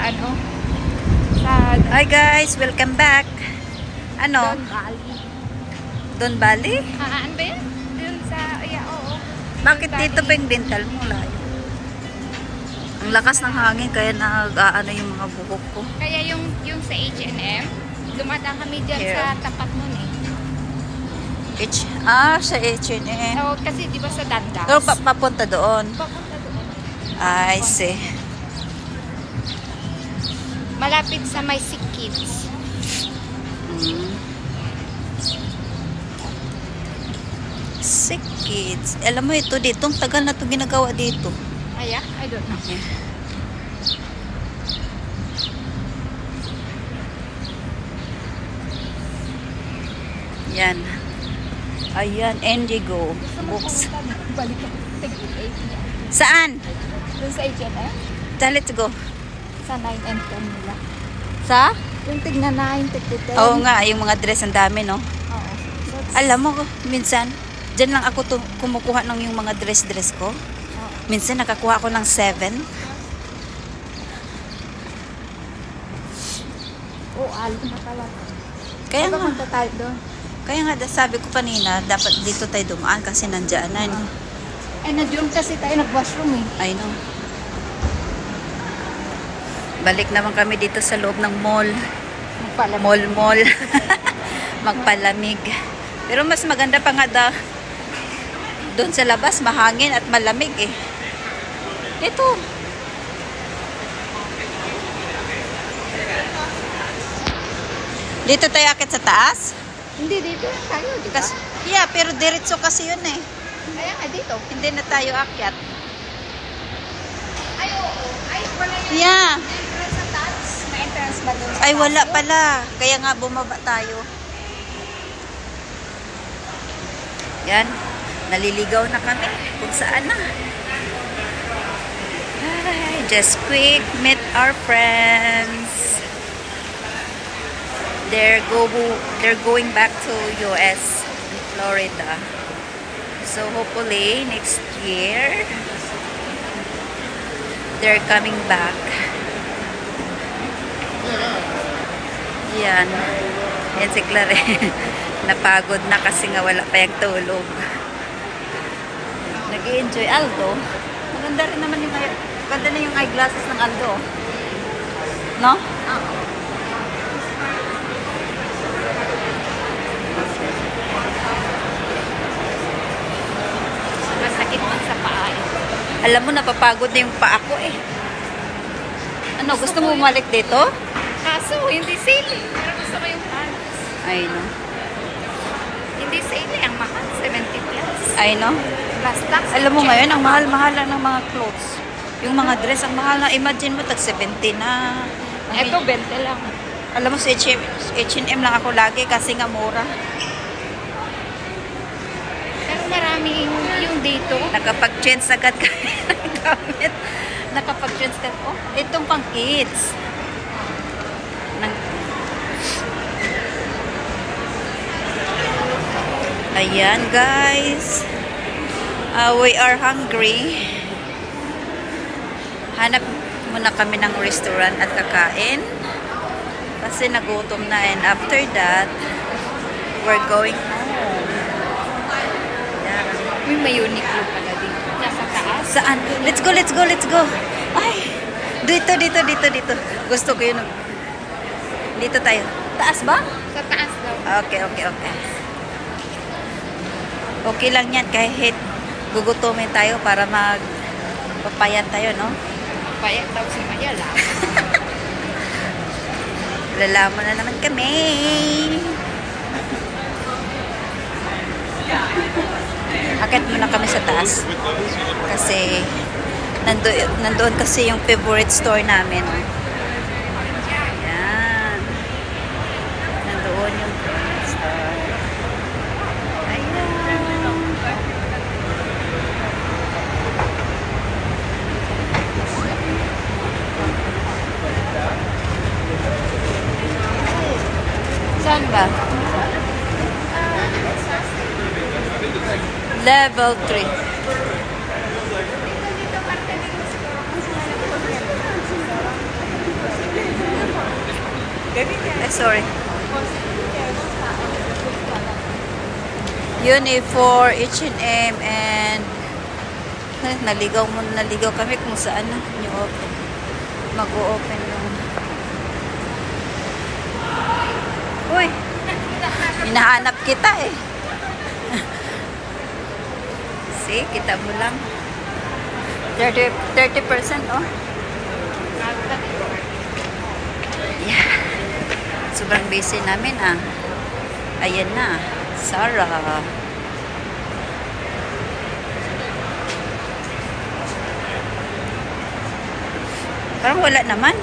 ano, sa Hi guys, welcome back. Ano? Don Valley. Don Valley? Ano ba yan? Dun sa, oo. Bakit dito pa yung dental mo layo? Ang lakas ng hangin kaya nag-aano yung mga buhok ko. Kaya yung sa H&M, dumadaan kami dyan Here. sa tapat nun eh. Sa H&M. So, kasi di ba sa Dandas? Pero papunta doon. Papunta doon. I see. Malapit sa My Sick Kids. Sick Kids. Alam mo ito dito, ang tagal na ito ginagawa dito. Ay, I don't know. Yeah. Yan. Ayan, Indigo books. Balik ako. Tig-8 niya. Saan? Dun sa H&M? Let's go. Sa 9 and 10 nila. Sa? Yung tig na 9, tig 10. Oo nga, yung mga dress ang dami, no? Oo. Alam mo, minsan, dyan lang ako kumukuha ng yung mga dress ko. Minsan, nakakuha ako ng 7. Alam na pala. Kaya nga, Punta tayo doon. kaya nga, sabi ko kanina, dapat dito tayo dumaan kasi nandiyan na. Eh, na-dune kasi tayo nag-washroom eh. I know. Balik naman kami dito sa loob ng mall. Mall. Magpalamig. Pero mas maganda pa nga doon sa labas, mahangin at malamig eh. Ito. Dito tayo akit sa taas? Hindi, dito lang tayo, di ba? Yeah, pero diretso kasi yun eh. Kaya nga dito. Hindi na tayo akyat. Ay, oo. Ay, wala yung Yeah. entrance sa taas. May entrance ba doon sa Ay, wala taas? pala. Kaya nga bumaba tayo. Yan. Naliligaw na kami. Kung saan na. Ay, just quick meet our friends. They're going back to US, Florida. So hopefully next year they're coming back. Yan. Yan si Clare. Napagod na kasi nga wala pa yung tulog. Nag-i-enjoy Aldo. Maganda rin naman yung ganda na yung eyeglasses ng Aldo. No? Oo. Masakit man sa paa eh. Alam mo, napapagod na yung paa ko eh. Ano, gusto mo bumalik dito? Kaso, hindi sale eh. Pero gusto ko yung pants. I know. Hindi sale eh. Ang mahal, 70 plus. I know. Plus tax. Alam mo ngayon, ang mahal-mahal lang ng mga clothes. Yung mga dress, ang mahal na. Imagine mo, tag 70 na. Ito, 20 lang. Alam mo, sa H&M lang ako lagi kasi nga mura. Pero maraming yung dito. Nakapag-change agad kami ng gamit. Nakapag-change ka. Oh, itong pang kids. Ayan, guys. We are hungry. Hanap muna kami ng restaurant at kakain. Kasi nagutom na, and after that, we're going home. Yeah. May Uniqlo pala dito. Nasa taas. Saan? Let's go. Ay, dito. Gusto ko yun. Dito tayo. Taas ba? Sa taas daw. Okay. Okay lang yan kahit gugutumin tayo para magpapayat tayo, no? Payag daw si Mayala. Lalaman na naman kami. Akit muna kami sa taas. Kasi nandoon kasi yung favorite store namin. Ayan. Nandoon yung favorite store. Ayan. Saan ba? Level 3. sorry. Unifor, H&M, and naligaw kami kung saan na yung open. Mag-o-open lang. Uy! Hinahanap kita eh. See, kita mo lang. 30% oh. Yeah. Sobrang busy namin ah. Ayan na. Sarah. Parang wala naman.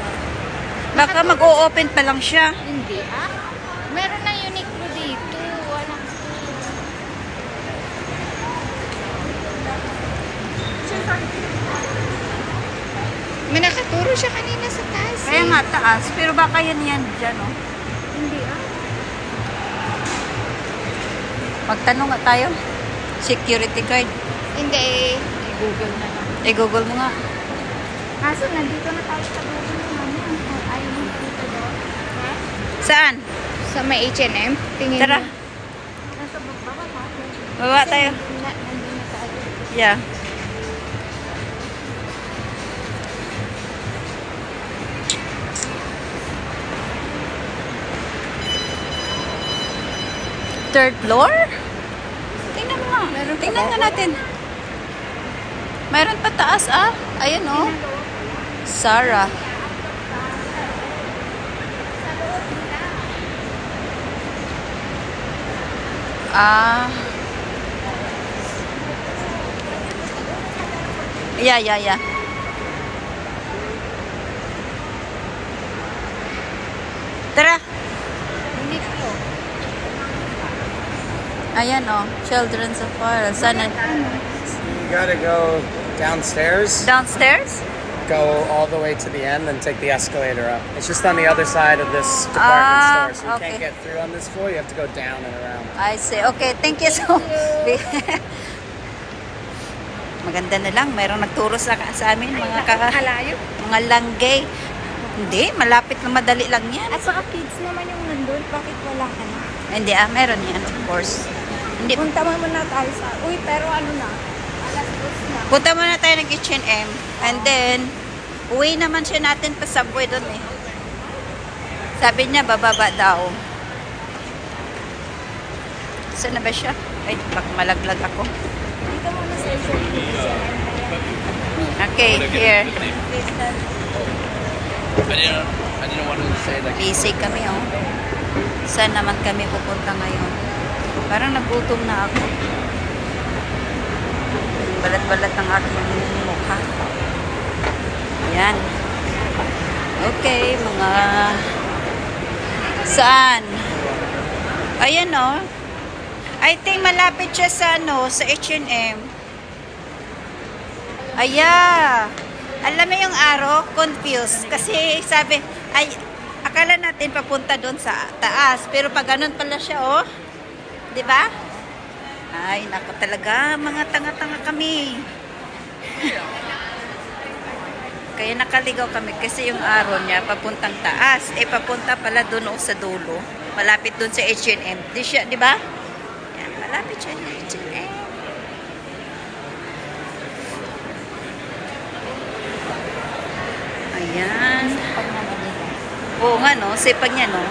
Baka mag-o-open pa lang siya. Hindi ah. Meron na Uniqlo dito. Wala. May nakaturo siya kanina sa taas. Kaya nga taas. Pero baka yan dyan oh. Hindi ah. Magtanong nga tayo. Security card. Hindi. I-google na lang. I-google mo nga. Kaso nandito na tayo sa Google naman. Ayaw mo dito doon. Saan? Sa may H&M. Tingin Tara. mo. Nasa baba pa. Baba tayo. Nandun na tayo. Yeah. Third floor? Tingnan mo nga. Tingnan nga natin. Mayroon pa taas ah. Ayan oh. Sarah. Ah. Yeah. Tara. Uniqlo. Ayan oh. Children's Apparel. Sana. You gotta go downstairs, Downstairs? go all the way to the end, and take the escalator up. It's just on the other side of this department store, so you okay. can't get through on this floor. You have to go down and around. I see. Okay, thank you so much. Maganda na lang. Mayroong nagturo sa amin. Kalayo. Mga langgay. Hindi, malapit na madali lang yan. At saka kids naman yung nandun. Bakit wala ka na? Hindi meron yan, of course. Hindi. Punta mo muna tayo sa... Uy, pero ano na? Alas 2 na. Punta muna tayo ng H&M. And then, uwi naman siya natin pa subway doon eh. Sabi niya, bababa daw. Saan na ba siya? Ay, baka malaglag ako. Dito muna sa Okay, here. I didn't want to say that. Busy kami, oh. Saan naman kami pupunta ngayon? Parang nagutom na ako. Balat-balat ng aking mukha. Yan. Okay, mga... Saan? Ayan, oh. I think malapit siya sa, sa H&M. Ayan. Alam mo yung araw, confused. Kasi sabi, ay, akala natin papunta doon sa taas. Pero pag ganun pala siya, oh. Diba? Ay, nako talaga. Mga tanga-tanga kami. Kaya nakaligaw kami kasi yung araw niya papuntang taas. Eh, papunta pala doon sa dulo. Malapit doon sa H&M. Di siya, diba? Yan, malapit siya sa H&M. Ayan. Oo nga, no? Sipag niya, no?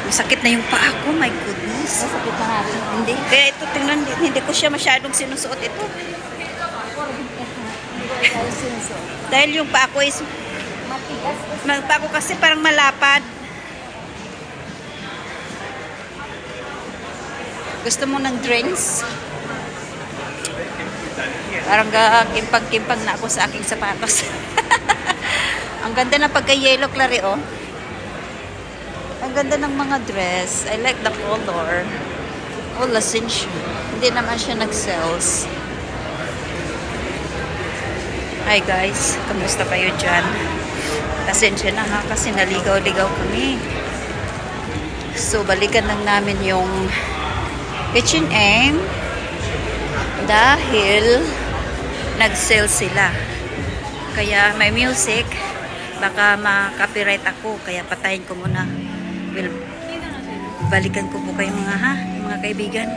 Masakit na yung paa ko. My goodness. Masakit na nga rin. Hindi. Kaya ito, tingnan, hindi ko siya masyadong sinusuot ito. Dahil yung paa ko is... Matigas. Paa ko kasi parang malapad. Gusto mo ng drinks? Parang kimpag-kimpag na ako sa aking sapatos. Ang ganda ng pagka-yellow, Clary, oh. Ang ganda ng mga dress. I like the color. Oh, lasensya. Hindi naman siya nag-sales. Hi guys, kamusta kayo dyan? Pasensya na ha, kasi naligaw-ligaw kami. So, balikan lang namin yung H&M dahil nag-sale sila. Kaya may music. Baka ma-copyright ako, kaya patayin ko muna. Well, balikan ko po kayo mga kaibigan.